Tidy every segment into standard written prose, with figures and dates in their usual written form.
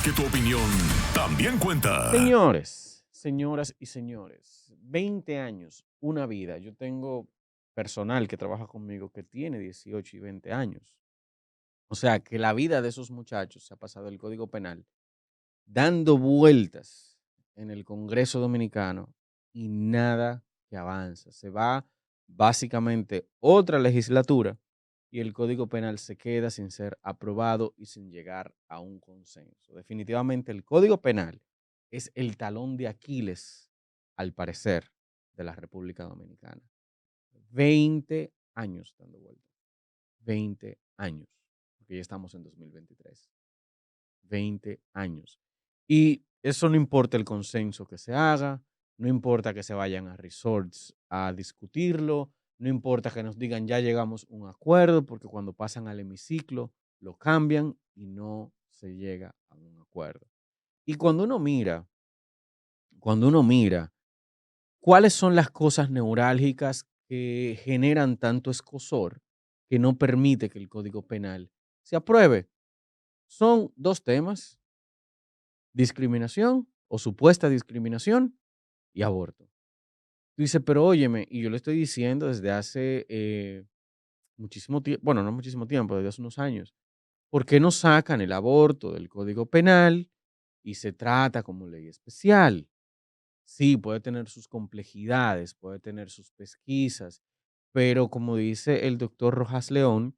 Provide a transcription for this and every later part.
Porque tu opinión también cuenta. Señores, señoras y señores, 20 años, una vida. Yo tengo personal que trabaja conmigo que tiene 18 y 20 años. O sea, que la vida de esos muchachos se ha pasado el Código Penal dando vueltas en el Congreso Dominicano y nada que avanza. Se va básicamente otra legislatura y el Código Penal se queda sin ser aprobado y sin llegar a un consenso. Definitivamente el Código Penal es el talón de Aquiles, al parecer, de la República Dominicana. 20 años dando vueltas. 20 años, porque ya estamos en 2023. 20 años. Y eso no importa el consenso que se haga, no importa que se vayan a resorts a discutirlo, no importa que nos digan ya llegamos a un acuerdo, porque cuando pasan al hemiciclo lo cambian y no se llega a un acuerdo. Y cuando uno mira cuáles son las cosas neurálgicas que generan tanto escozor que no permite que el Código Penal se apruebe, son dos temas: discriminación o supuesta discriminación y aborto. Tú dices, pero óyeme, y yo le estoy diciendo desde hace muchísimo tiempo, bueno, no muchísimo tiempo, desde hace unos años, ¿por qué no sacan el aborto del Código Penal y se trata como ley especial? Sí, puede tener sus complejidades, puede tener sus pesquisas, pero como dice el doctor Rojas León,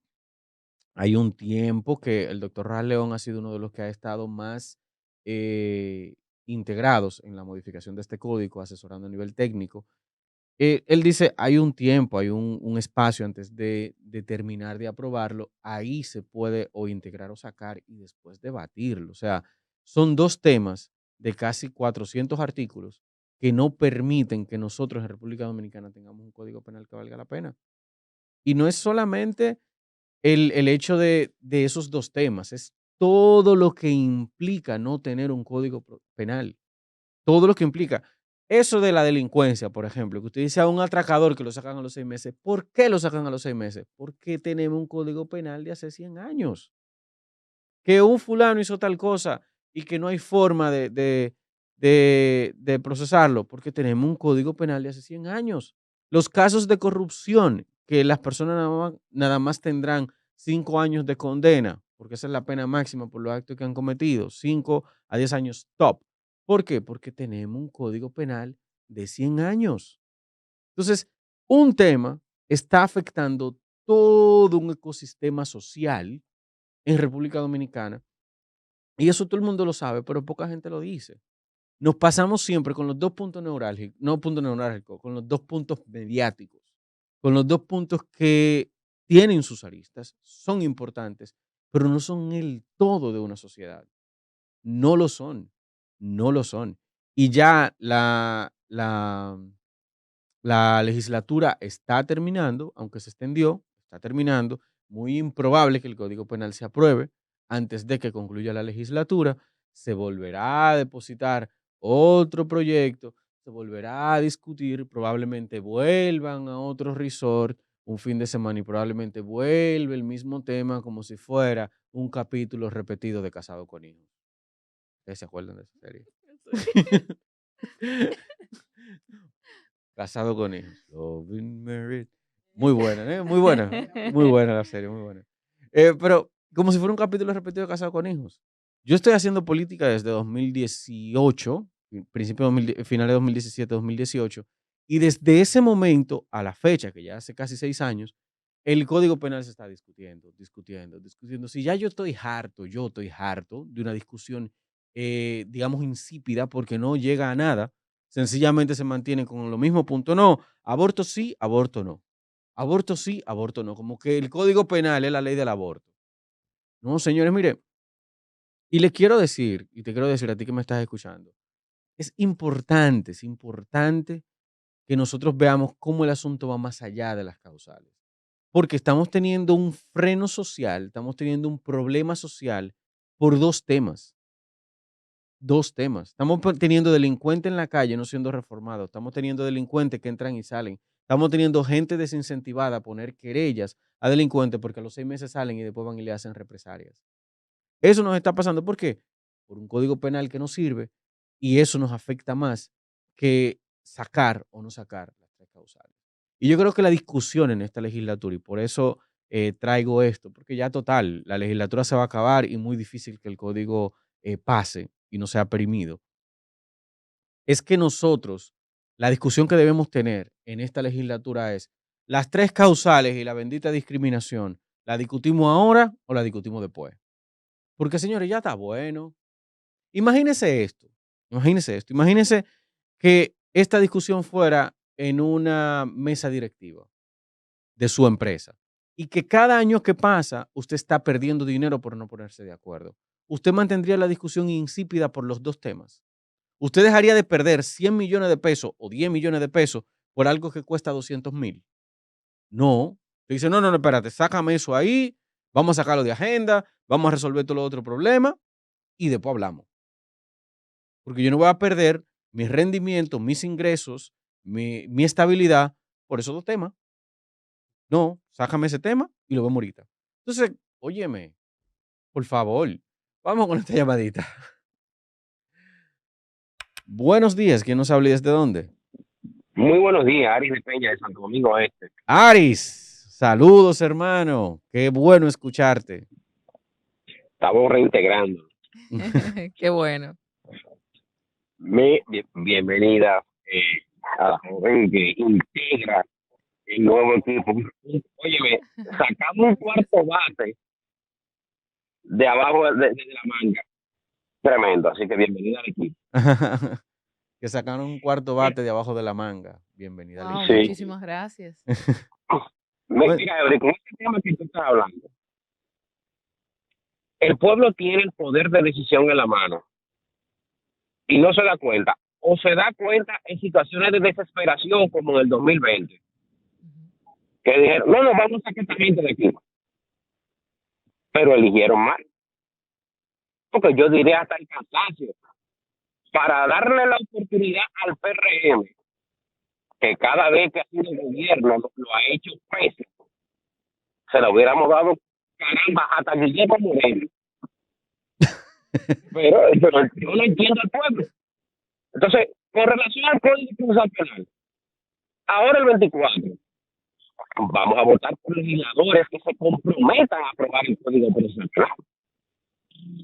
hay un tiempo que el doctor Rojas León ha sido uno de los que ha estado más eh, integrados en la modificación de este código, asesorando a nivel técnico. Él dice, hay un tiempo, hay un espacio antes de terminar de aprobarlo, ahí se puede o integrar o sacar y después debatirlo. O sea, son dos temas de casi 400 artículos que no permiten que nosotros en República Dominicana tengamos un código penal que valga la pena. Y no es solamente el hecho de esos 2 temas, es todo lo que implica no tener un código penal, todo lo que implica. Eso de la delincuencia, por ejemplo, que usted dice a un atracador que lo sacan a los 6 meses, ¿por qué lo sacan a los 6 meses? Porque tenemos un código penal de hace 100 años, que un fulano hizo tal cosa y que no hay forma de procesarlo, porque tenemos un código penal de hace 100 años. Los casos de corrupción, que las personas nada más tendrán 5 años de condena, porque esa es la pena máxima por los actos que han cometido, 5 a 10 años top. ¿Por qué? Porque tenemos un código penal de 100 años. Entonces, un tema está afectando todo un ecosistema social en República Dominicana y eso todo el mundo lo sabe, pero poca gente lo dice. Nos pasamos siempre con los 2 puntos neurálgicos, no puntos neurálgicos, con los 2 puntos mediáticos, con los 2 puntos que tienen sus aristas, son importantes, pero no son el todo de una sociedad. No lo son, no lo son. Y ya la legislatura está terminando, aunque se extendió, está terminando. Muy improbable que el Código Penal se apruebe antes de que concluya la legislatura. Se volverá a depositar otro proyecto, se volverá a discutir, probablemente vuelvan a otro resort un fin de semana y probablemente vuelve el mismo tema como si fuera un capítulo repetido de Casado con Hijos. ¿Ustedes se acuerdan de esa serie? Sí. Casado con Hijos. Loving Married. Muy buena, ¿eh? Muy buena. Muy buena la serie, muy buena. Pero como si fuera un capítulo repetido de Casado con Hijos. Yo estoy haciendo política desde 2018, principio de finales de 2017, 2018, y desde ese momento a la fecha, que ya hace casi 6 años, el Código Penal se está discutiendo, discutiendo, discutiendo. Si ya yo estoy harto de una discusión, digamos, insípida, porque no llega a nada, sencillamente se mantienen con lo mismo punto. No, aborto sí, aborto no. Aborto sí, aborto no. Como que el Código Penal es la ley del aborto. No, señores, mire, y le quiero decir, y te quiero decir a ti que me estás escuchando, es importante que nosotros veamos cómo el asunto va más allá de las causales. Porque estamos teniendo un freno social, estamos teniendo un problema social por 2 temas. 2 temas. Estamos teniendo delincuentes en la calle no siendo reformados. Estamos teniendo delincuentes que entran y salen. Estamos teniendo gente desincentivada a poner querellas a delincuentes porque a los 6 meses salen y después van y le hacen represalias. Eso nos está pasando. ¿Por qué? por un código penal que no sirve y eso nos afecta más que sacar o no sacar las tres causales. Y yo creo que la discusión en esta legislatura, y por eso traigo esto, porque ya total, la legislatura se va a acabar y muy difícil que el código pase y no sea perimido, es que nosotros, la discusión que debemos tener en esta legislatura es las tres causales y la bendita discriminación, ¿la discutimos ahora o la discutimos después? Porque, señores, ya está bueno. Imagínense esto, imagínense que esta discusión fuera en una mesa directiva de su empresa y que cada año que pasa usted está perdiendo dinero por no ponerse de acuerdo. Usted mantendría la discusión insípida por los dos temas. Usted dejaría de perder 100 millones de pesos o 10 millones de pesos por algo que cuesta 200,000. No. Usted dice, no, no, no, espérate, sácame eso ahí, vamos a sacarlo de agenda, vamos a resolver todos los otros problemas y después hablamos. Porque yo no voy a perder mis rendimientos, mis ingresos, mi estabilidad por esos dos temas. No, sácame ese tema y lo vemos ahorita. Entonces, óyeme, por favor, vamos con esta llamadita. Buenos días, ¿quién nos habla y desde dónde? Muy buenos días, Aris de Peña de Santo Domingo Este. Aris, saludos hermano, qué bueno escucharte. Estamos reintegrando. Qué bueno. Bienvenida a la joven que integra el nuevo equipo. Óyeme, sacamos un cuarto bate de abajo de la manga. Tremendo, así que bienvenida al equipo. Que sacaron un cuarto bate de abajo de la manga. Bienvenida al Wow, equipo. Sí. muchísimas gracias. Bueno. Mira, Ebre, con este tema que tú estás hablando, el pueblo tiene el poder de decisión en la mano y no se da cuenta, o se da cuenta en situaciones de desesperación como en el 2020, que dijeron, no, vamos a sacar esta gente de aquí, pero eligieron mal, porque yo diría hasta el cansancio, para darle la oportunidad al PRM, que cada vez que ha sido el gobierno lo ha hecho pésimo, se lo hubiéramos dado, caramba, hasta Guillermo Moreno. Pero yo no entiendo al pueblo. Entonces, con relación al Código Procesal Penal, ahora el 24, vamos a votar por legisladores que se comprometan a aprobar el Código Procesal Penal.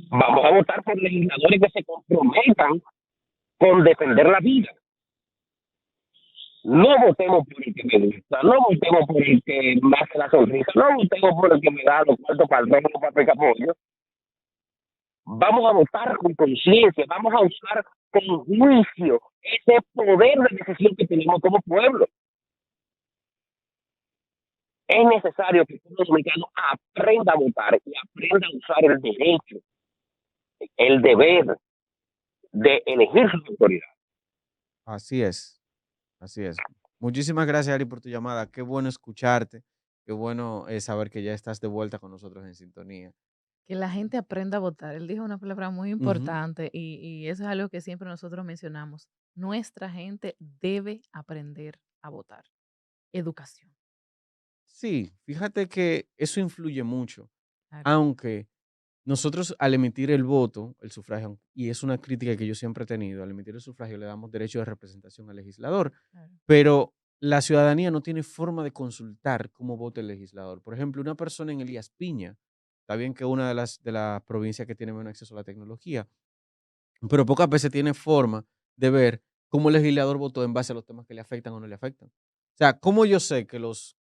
Vamos a votar por legisladores que se comprometan con defender la vida. No votemos por el que me gusta, no votemos por el que me hace la sonrisa, no votemos por el que me da los cuartos para el robo, para el pollo. Vamos a votar con conciencia, vamos a usar con juicio ese poder de decisión que tenemos como pueblo. Es necesario que el pueblo dominicano aprenda a votar y aprenda a usar el derecho, el deber de elegir su autoridad. Así es, así es. Muchísimas gracias, Ari, por tu llamada. Qué bueno escucharte. Qué bueno saber que ya estás de vuelta con nosotros en sintonía. Que la gente aprenda a votar. Él dijo una palabra muy importante y eso es algo que siempre nosotros mencionamos. Nuestra gente debe aprender a votar. Educación. Sí, fíjate que eso influye mucho, Claro. aunque nosotros al emitir el voto, el sufragio, y es una crítica que yo siempre he tenido, al emitir el sufragio le damos derecho de representación al legislador, Claro. pero la ciudadanía no tiene forma de consultar cómo vota el legislador. Por ejemplo, una persona en Elías Piña, está bien que una de las provincias que tiene menos acceso a la tecnología, pero pocas veces tiene forma de ver cómo el legislador votó en base a los temas que le afectan o no le afectan. O sea, ¿cómo yo sé que los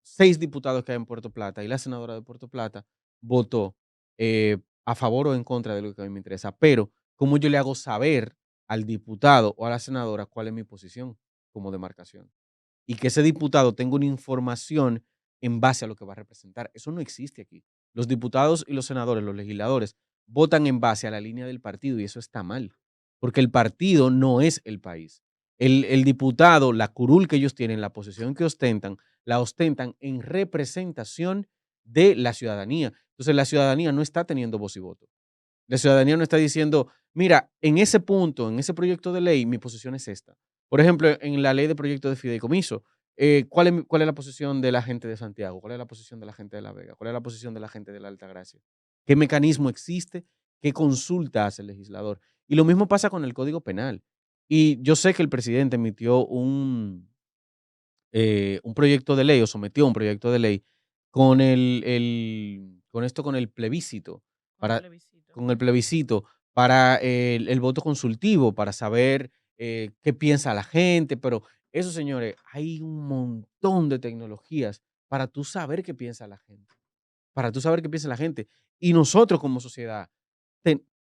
6 diputados que hay en Puerto Plata y la senadora de Puerto Plata votó a favor o en contra de lo que a mí me interesa? Pero, ¿cómo yo le hago saber al diputado o a la senadora cuál es mi posición como demarcación? Y que ese diputado tenga una información en base a lo que va a representar. Eso no existe aquí. Los diputados y los senadores, los legisladores, votan en base a la línea del partido y eso está mal, porque el partido no es el país. El diputado, la curul que ellos tienen, la posición que ostentan, la ostentan en representación de la ciudadanía. Entonces la ciudadanía no está teniendo voz y voto. La ciudadanía no está diciendo, mira, en ese punto, en ese proyecto de ley, mi posición es esta. Por ejemplo, en la ley de proyecto de fideicomiso, ¿cuál es la posición de la gente de Santiago? ¿Cuál es la posición de la gente de La Vega? ¿Cuál es la posición de la gente de la Altagracia? ¿Qué mecanismo existe qué consulta hace el legislador. Y lo mismo pasa con el Código Penal. Y yo sé que el presidente emitió un proyecto de ley o sometió un proyecto de ley con con el plebiscito, Con el para, plebiscito. con el plebiscito para el voto consultivo, para saber qué piensa la gente, pero eso, señores, hay un montón de tecnologías para tú saber qué piensa la gente, para tú saber qué piensa la gente. Y nosotros como sociedad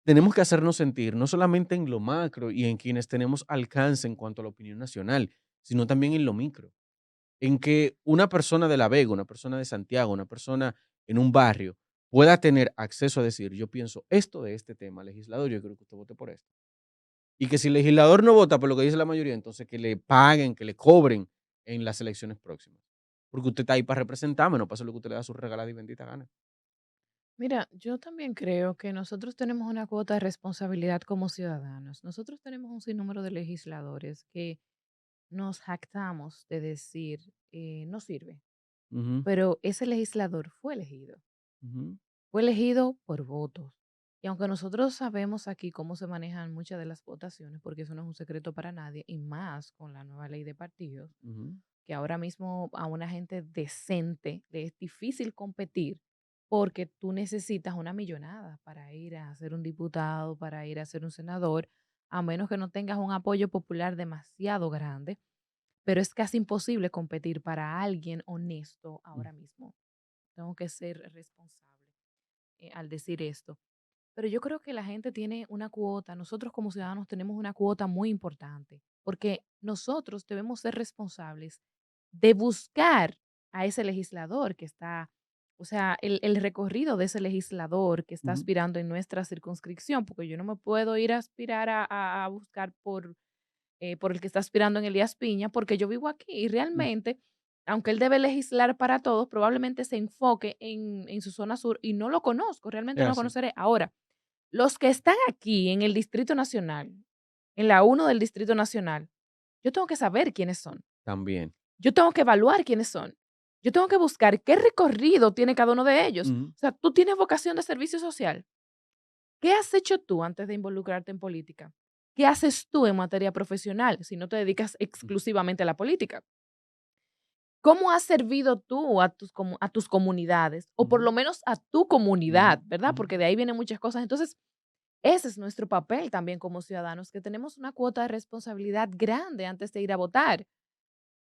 tenemos que hacernos sentir, no solamente en lo macro y en quienes tenemos alcance en cuanto a la opinión nacional, sino también en lo micro, en que una persona de La Vega, una persona de Santiago, una persona en un barrio pueda tener acceso a decir, yo pienso esto de este tema, legislador, yo creo que usted vote por esto. Y que si el legislador no vota por lo que dice la mayoría, entonces que le paguen, que le cobren en las elecciones próximas. Porque usted está ahí para representarme, no pasa lo que usted le da su regalada y bendita gana. Mira, yo también creo que nosotros tenemos una cuota de responsabilidad como ciudadanos. Nosotros tenemos un sinnúmero de legisladores que nos jactamos de decir, no sirve, Ujú, pero ese legislador ujú, fue elegido por votos. Y aunque nosotros sabemos aquí cómo se manejan muchas de las votaciones, porque eso no es un secreto para nadie, y más con la nueva ley de partidos, ujú, que ahora mismo a una gente decente le es difícil competir porque tú necesitas una millonada para ir a ser un diputado, para ir a ser un senador, a menos que no tengas un apoyo popular demasiado grande, pero es casi imposible competir para alguien honesto mm, ahora mismo. Tengo que ser responsable al decir esto. Pero yo creo que la gente tiene una cuota, nosotros como ciudadanos tenemos una cuota muy importante, porque nosotros debemos ser responsables de buscar a ese legislador que está, o sea, el recorrido de ese legislador que está ujú, aspirando en nuestra circunscripción, porque yo no me puedo ir a aspirar a buscar por el que está aspirando en Elías Piña, porque yo vivo aquí y mm, realmente, aunque él debe legislar para todos, probablemente se enfoque en su zona sur y no lo conozco, realmente es no lo así, conoceré. Ahora, los que están aquí en el Distrito Nacional, en la uno del Distrito Nacional, yo tengo que saber quiénes son. también. Yo tengo que evaluar quiénes son. Yo tengo que buscar qué recorrido tiene cada uno de ellos. Ujú, O sea, tú tienes vocación de servicio social. ¿Qué has hecho tú antes de involucrarte en política? ¿Qué haces tú en materia profesional si no te dedicas mm, exclusivamente a la política? ¿Cómo has servido tú a tus comunidades? O por ujú, lo menos a tu ujú, comunidad, ¿verdad? ujú. Porque de ahí vienen muchas cosas. Entonces, ese es nuestro papel también como ciudadanos, que tenemos una cuota de responsabilidad grande antes de ir a votar.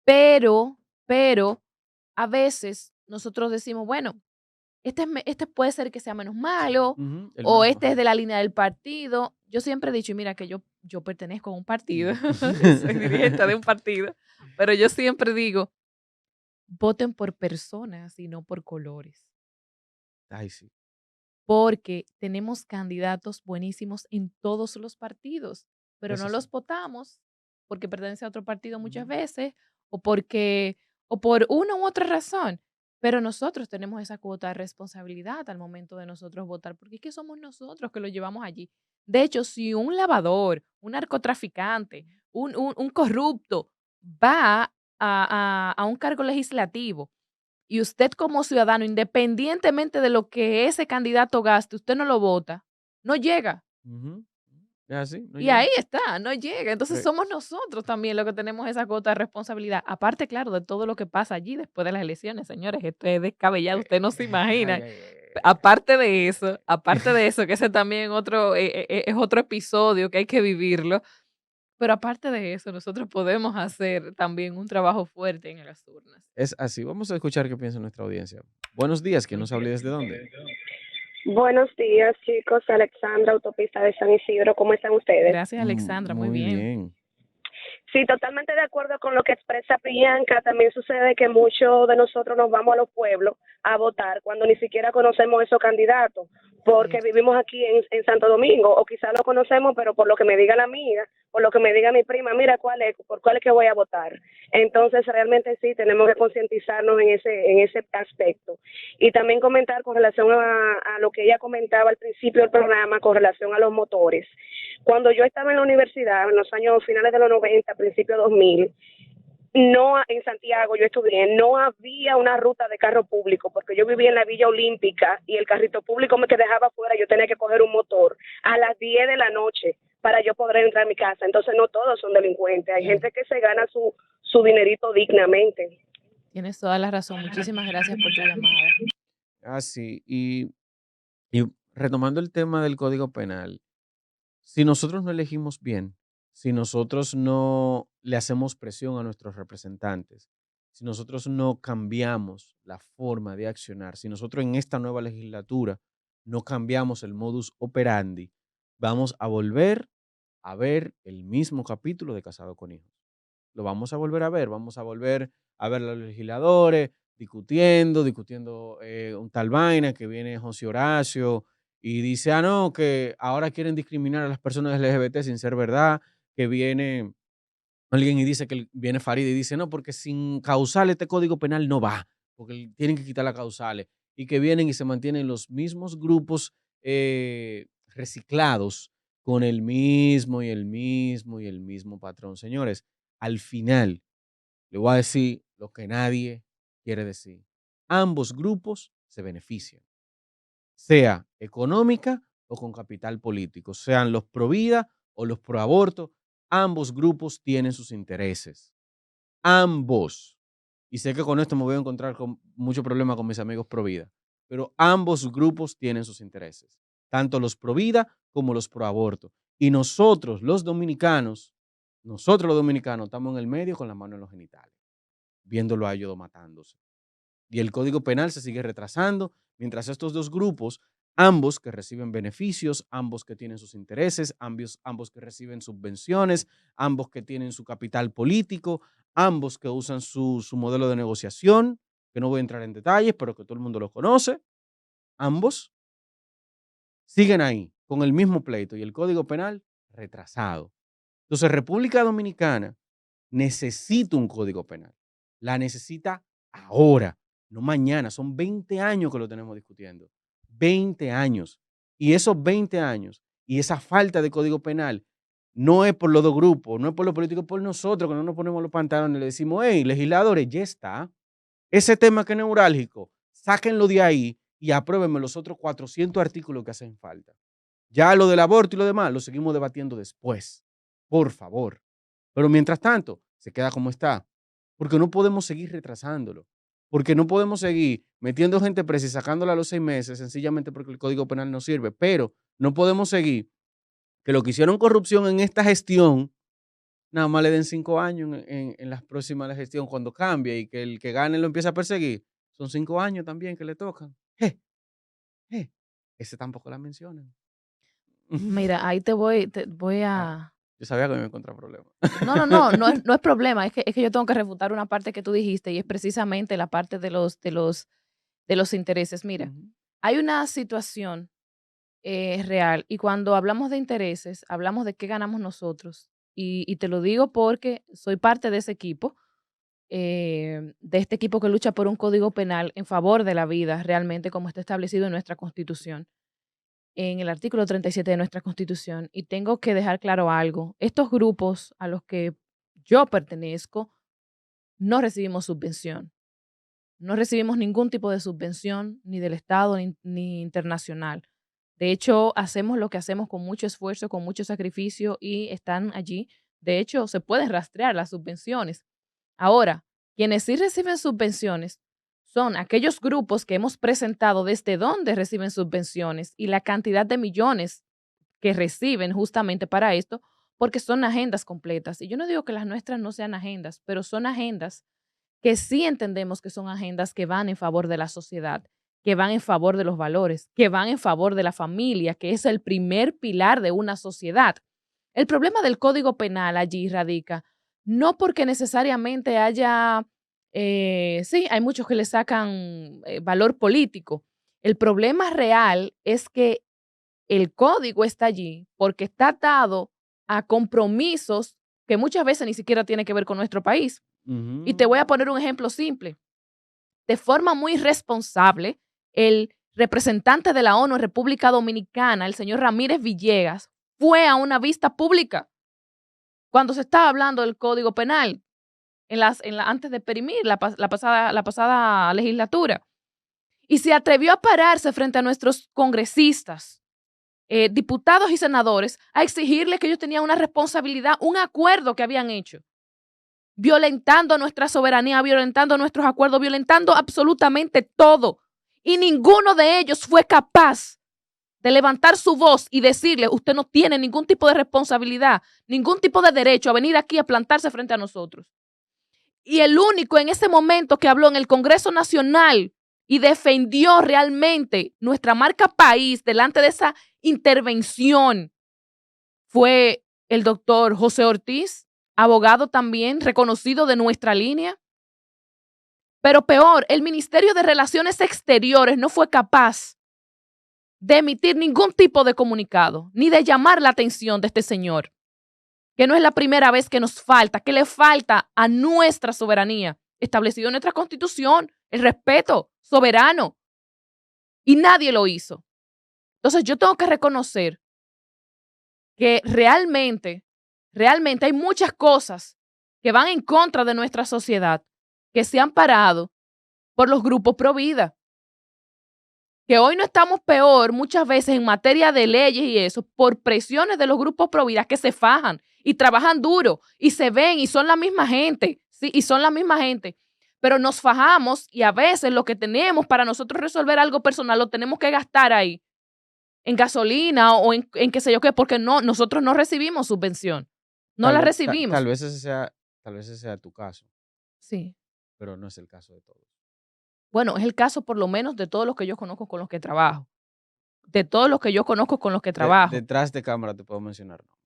Pero, pero, a veces nosotros decimos, bueno, este puede ser que sea menos malo, Ujú, el o menos este es malo. de la línea del partido. Yo siempre he dicho, y mira que yo pertenezco a un partido, Ujú. soy dirigente de un partido, pero yo siempre digo, voten por personas y no por colores, Ay, sí, porque tenemos candidatos buenísimos en todos los partidos, pero es no así. los votamos porque pertenece a otro partido muchas Ujú. veces o porque o por una u otra razón. Pero nosotros tenemos esa cuota de responsabilidad al momento de nosotros votar, porque es que somos nosotros que lo llevamos allí. De hecho, si un lavador, un narcotraficante, un corrupto va a un cargo legislativo y usted como ciudadano, independientemente de lo que ese candidato gaste, usted no lo vota, no llega. Ujú. Es así, no Y ahí llega. está, no llega. Entonces somos nosotros también los que tenemos esa cuota de responsabilidad. Aparte, claro, de todo lo que pasa allí después de las elecciones, señores, esto es descabellado, usted no se Ay, imagina. ay, ay, Aparte de eso, que ese también es otro episodio que hay que vivirlo, pero aparte de eso, nosotros podemos hacer también un trabajo fuerte en las urnas. es así. Vamos a escuchar qué piensa nuestra audiencia. Buenos días, ¿quién nos hable desde dónde? Buenos días, chicos. Alexandra, autopista de San Isidro. ¿Cómo están ustedes? Gracias, Alexandra, muy Muy bien. bien. Sí, totalmente de acuerdo con lo que expresa Priyanka. También sucede que muchos de nosotros nos vamos a los pueblos a votar cuando ni siquiera conocemos esos candidatos, porque Cierto. vivimos aquí en Santo Domingo, o quizás lo conocemos, pero por lo que me diga la amiga, por lo que me diga mi prima, mira por cuál es que voy a votar. Entonces, realmente sí, tenemos que concientizarnos en ese aspecto. Y también comentar con relación a lo que ella comentaba al principio del programa, con relación a los motores. Cuando yo estaba en la universidad, en los años finales de los 90, principios 2000, No, en Santiago yo estudié, no había una ruta de carro público porque yo vivía en la Villa Olímpica y el carrito público me que dejaba afuera, yo tenía que coger un motor a las 10 de la noche para yo poder entrar a mi casa. Entonces no todos son delincuentes, hay gente que se gana su dinerito dignamente. Tienes toda la razón. Muchísimas gracias por tu llamada. Sí. Y retomando el tema del Código Penal, si nosotros no elegimos bien, si nosotros no le hacemos presión a nuestros representantes, si nosotros no cambiamos la forma de accionar, si nosotros en esta nueva legislatura no cambiamos el modus operandi, vamos a volver a ver el mismo capítulo de Casado con Hijos. Lo vamos a volver a ver, vamos a volver a ver a los legisladores discutiendo un tal vaina que viene José Horacio y dice, no, que ahora quieren discriminar a las personas LGBT sin ser verdad, que viene alguien y dice que viene Farid y dice, no, porque sin causal este código penal no va, porque tienen que quitar las causales, y que vienen y se mantienen los mismos grupos reciclados con el mismo y el mismo y el mismo patrón. Señores, al final, le voy a decir lo que nadie quiere decir. Ambos grupos se benefician, sea económica o con capital político, sean los pro vida o los pro aborto, ambos grupos tienen sus intereses. Ambos. Y sé que con esto me voy a encontrar con mucho problema con mis amigos pro vida, pero ambos grupos tienen sus intereses, tanto los pro vida como los pro aborto. Y nosotros, los dominicanos, estamos en el medio con la mano en los genitales, viéndolo a ellos matándose. Y el Código Penal se sigue retrasando, mientras estos dos grupos, ambos que reciben beneficios, ambos que tienen sus intereses, ambos que reciben subvenciones, ambos que tienen su capital político, ambos que usan su modelo de negociación, que no voy a entrar en detalles, pero que todo el mundo lo conoce, ambos siguen ahí con el mismo pleito y el Código Penal retrasado. Entonces, República Dominicana necesita un Código Penal. La necesita ahora, no mañana. Son 20 años que lo tenemos discutiendo. 20 años. Y esos 20 años y esa falta de Código Penal no es por los dos grupos, no es por los políticos, es por nosotros que no nos ponemos los pantalones y le decimos, hey, legisladores, ya está. Ese tema que es neurálgico, sáquenlo de ahí y apruébenme los otros 400 artículos que hacen falta. Ya lo del aborto y lo demás lo seguimos debatiendo después. Por favor. Pero mientras tanto, se queda como está. Porque no podemos seguir retrasándolo. Porque no podemos seguir metiendo gente presa y sacándola a los 6 meses, sencillamente porque el Código Penal no sirve. Pero no podemos seguir que lo que hicieron corrupción en esta gestión, nada más le den 5 años en las próximas de la gestión cuando cambie y que el que gane lo empiece a perseguir. Son 5 años también que le tocan. Ese tampoco la mencionan. Mira, ahí te voy a... Yo sabía que me iba a encontrar problemas. No es problema, es que yo tengo que refutar una parte que tú dijiste y es precisamente la parte de los intereses. Mira, hay una situación real y cuando hablamos de intereses, hablamos de qué ganamos nosotros. Y te lo digo porque soy parte de ese equipo, de este equipo que lucha por un código penal en favor de la vida, realmente como está establecido en nuestra Constitución, en el artículo 37 de nuestra Constitución. Y tengo que dejar claro algo. Estos grupos a los que yo pertenezco no recibimos subvención. No recibimos ningún tipo de subvención, ni del Estado ni internacional. De hecho, hacemos lo que hacemos con mucho esfuerzo, con mucho sacrificio y están allí. De hecho, se pueden rastrear las subvenciones. Ahora, quienes sí reciben subvenciones son aquellos grupos que hemos presentado desde dónde reciben subvenciones y la cantidad de millones que reciben justamente para esto, porque son agendas completas. Y yo no digo que las nuestras no sean agendas, pero son agendas que sí entendemos que son agendas que van en favor de la sociedad, que van en favor de los valores, que van en favor de la familia, que es el primer pilar de una sociedad. El problema del Código Penal allí radica no porque necesariamente haya, sí, hay muchos que le sacan valor político. El problema real es que el código está allí porque está atado a compromisos que muchas veces ni siquiera tienen que ver con nuestro país. Y te voy a poner un ejemplo simple. De forma muy responsable, el representante de la ONU en República Dominicana, el señor Ramírez Villegas, fue a una vista pública cuando se estaba hablando del Código Penal. antes de perimir la pasada legislatura. Y se atrevió a pararse frente a nuestros congresistas, diputados y senadores, a exigirles que ellos tenían una responsabilidad, un acuerdo que habían hecho, violentando nuestra soberanía, violentando nuestros acuerdos, violentando absolutamente todo. Y ninguno de ellos fue capaz de levantar su voz y decirle, usted no tiene ningún tipo de responsabilidad, ningún tipo de derecho a venir aquí a plantarse frente a nosotros. Y el único en ese momento que habló en el Congreso Nacional y defendió realmente nuestra marca país delante de esa intervención fue el doctor José Ortiz, abogado también reconocido de nuestra línea. Pero peor, el Ministerio de Relaciones Exteriores no fue capaz de emitir ningún tipo de comunicado, ni de llamar la atención de este señor, que no es la primera vez que nos falta, que le falta a nuestra soberanía, establecido en nuestra Constitución, el respeto soberano, y nadie lo hizo. Entonces yo tengo que reconocer que realmente hay muchas cosas que van en contra de nuestra sociedad, que se han parado por los grupos pro vida. Que hoy no estamos peor muchas veces en materia de leyes y eso, por presiones de los grupos pro vida que se fajan y trabajan duro y se ven y son la misma gente, ¿sí? Y son la misma gente. Pero nos fajamos y a veces lo que tenemos para nosotros resolver algo personal lo tenemos que gastar ahí, en gasolina o en qué sé yo qué, porque nosotros no recibimos subvención. No la recibimos. Tal vez ese sea tu caso. Sí. Pero no es el caso de todos. Bueno, es el caso por lo menos de todos los que yo conozco con los que trabajo. De todos los que yo conozco con los que trabajo. Detrás de cámara te puedo mencionar, ¿no?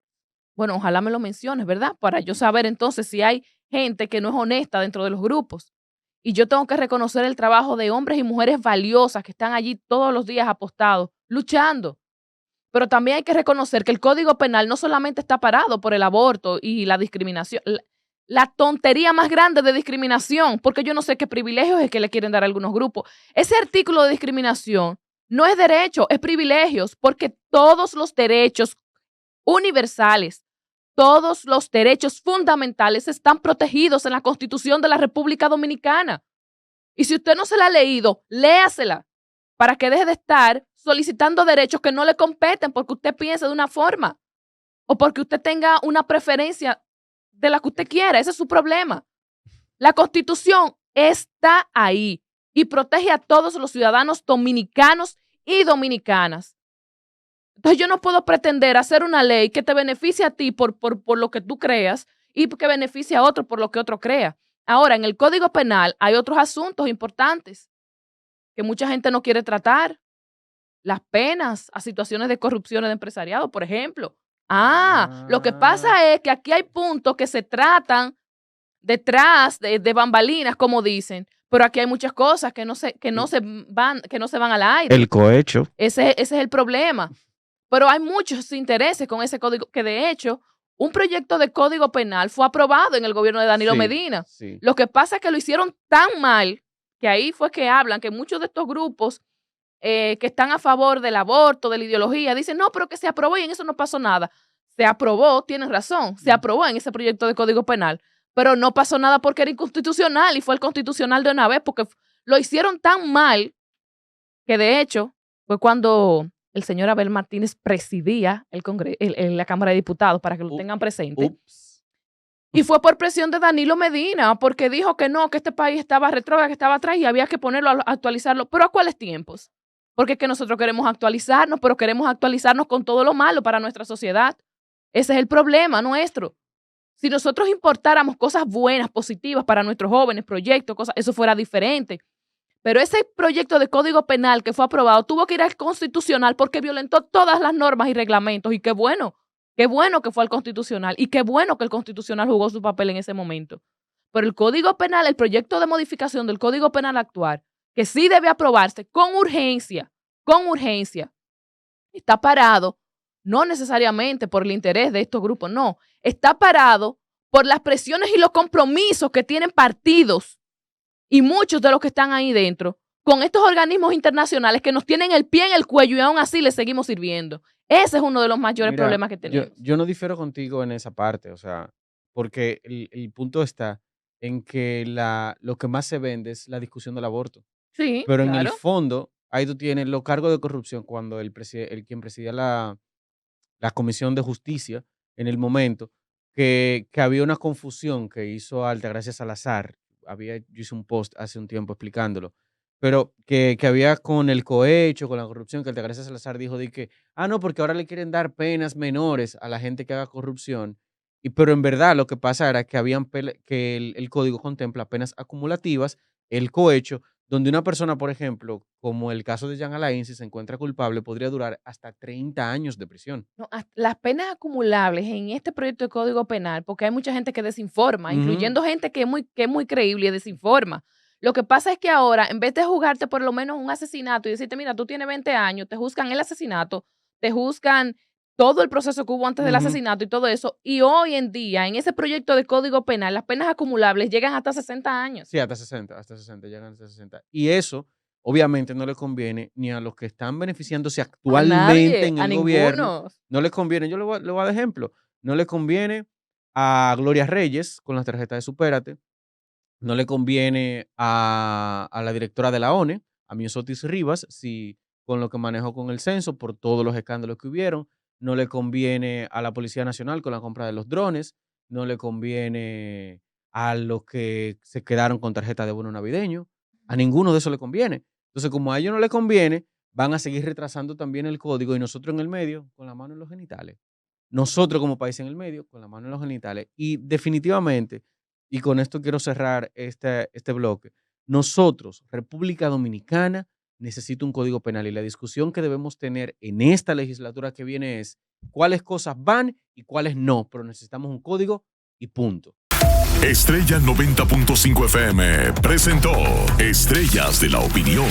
Bueno, ojalá me lo menciones, ¿verdad? Para yo saber entonces si hay gente que no es honesta dentro de los grupos. Y yo tengo que reconocer el trabajo de hombres y mujeres valiosas que están allí todos los días apostados, luchando. Pero también hay que reconocer que el Código Penal no solamente está parado por el aborto y la discriminación, la tontería más grande de discriminación, porque yo no sé qué privilegios es que le quieren dar a algunos grupos. Ese artículo de discriminación no es derecho, es privilegios, porque todos los derechos universales, todos los derechos fundamentales están protegidos en la Constitución de la República Dominicana. Y si usted no se la ha leído, léasela para que deje de estar solicitando derechos que no le competen porque usted piensa de una forma o porque usted tenga una preferencia de la que usted quiera. Ese es su problema. La Constitución está ahí y protege a todos los ciudadanos dominicanos y dominicanas. Entonces yo no puedo pretender hacer una ley que te beneficie a ti por lo que tú creas y que beneficie a otro por lo que otro crea. Ahora, en el Código Penal hay otros asuntos importantes que mucha gente no quiere tratar. Las penas a situaciones de corrupción de empresariado, por ejemplo. Lo que pasa es que aquí hay puntos que se tratan detrás de bambalinas, como dicen, pero aquí hay muchas cosas que no se van al aire. El cohecho. Ese es el problema. Pero hay muchos intereses con ese código, que de hecho, un proyecto de código penal fue aprobado en el gobierno de Danilo Medina. Sí. Lo que pasa es que lo hicieron tan mal, que ahí fue que hablan, que muchos de estos grupos que están a favor del aborto, de la ideología, dicen, no, pero que se aprobó y en eso no pasó nada. Se aprobó, tienen razón, se aprobó en ese proyecto de código penal, pero no pasó nada porque era inconstitucional y fue el constitucional de una vez porque lo hicieron tan mal que de hecho fue cuando el señor Abel Martínez presidía la Cámara de Diputados, para que lo tengan presente. Ups. Y fue por presión de Danilo Medina, porque dijo que no, que este país estaba retrógrado, que estaba atrás y había que ponerlo a actualizarlo. ¿Pero a cuáles tiempos? Porque es que nosotros queremos actualizarnos, pero queremos actualizarnos con todo lo malo para nuestra sociedad. Ese es el problema nuestro. Si nosotros importáramos cosas buenas, positivas para nuestros jóvenes, proyectos, cosas, eso fuera diferente. Pero ese proyecto de código penal que fue aprobado tuvo que ir al constitucional porque violentó todas las normas y reglamentos. Y qué bueno que fue al constitucional y qué bueno que el constitucional jugó su papel en ese momento. Pero el código penal, el proyecto de modificación del código penal actual, que sí debe aprobarse con urgencia, está parado, no necesariamente por el interés de estos grupos, no, está parado por las presiones y los compromisos que tienen partidos y muchos de los que están ahí dentro con estos organismos internacionales que nos tienen el pie en el cuello y aún así les seguimos sirviendo. Ese es uno de los mayores problemas que tenemos. Yo no difiero contigo en esa parte, o sea, porque el punto está en que lo que más se vende es la discusión del aborto. Sí, Pero en el claro. fondo, ahí tú tienes los cargos de corrupción cuando quien presidía la Comisión de Justicia en el momento, que había una confusión que hizo Altagracia Salazar. Yo hice un post hace un tiempo explicándolo, pero que había con el cohecho, con la corrupción, que Altagracia Salazar dijo de que, no, porque ahora le quieren dar penas menores a la gente que haga corrupción. Pero en verdad lo que pasa era que que el código contempla penas acumulativas, el cohecho, donde una persona, por ejemplo, como el caso de Jean Alain, si se encuentra culpable, podría durar hasta 30 años de prisión. No, las penas acumulables en este proyecto de Código Penal, porque hay mucha gente que desinforma, Ujú. incluyendo gente que es muy creíble y desinforma. Lo que pasa es que ahora, en vez de juzgarte por lo menos un asesinato y decirte, mira, tú tienes 20 años, te juzgan el asesinato, te juzgan todo el proceso que hubo antes del Ujú. asesinato y todo eso, y hoy en día, en ese proyecto de Código Penal, las penas acumulables llegan hasta 60 años. Sí, hasta 60, llegan hasta 60. Y eso, obviamente, no le conviene ni a los que están beneficiándose A actualmente nadie, en a el gobierno, ninguno. no le conviene, yo le voy a dar ejemplo, no le conviene a Gloria Reyes con las tarjetas de Supérate, no le conviene a la directora de la ONE, a Miosotis Rivas, con lo que manejó con el censo, por todos los escándalos que hubieron, no le conviene a la Policía Nacional con la compra de los drones, no le conviene a los que se quedaron con tarjeta de bono navideño, a ninguno de eso le conviene. Entonces, como a ellos no le conviene, van a seguir retrasando también el código y nosotros en el medio, con la mano en los genitales. Nosotros como país en el medio, con la mano en los genitales. Y definitivamente, y con esto quiero cerrar este bloque, nosotros, República Dominicana, necesita un código penal y la discusión que debemos tener en esta legislatura que viene es cuáles cosas van y cuáles no, pero necesitamos un código y punto. Estrella 90.5 FM presentó Estrellas de la Opinión.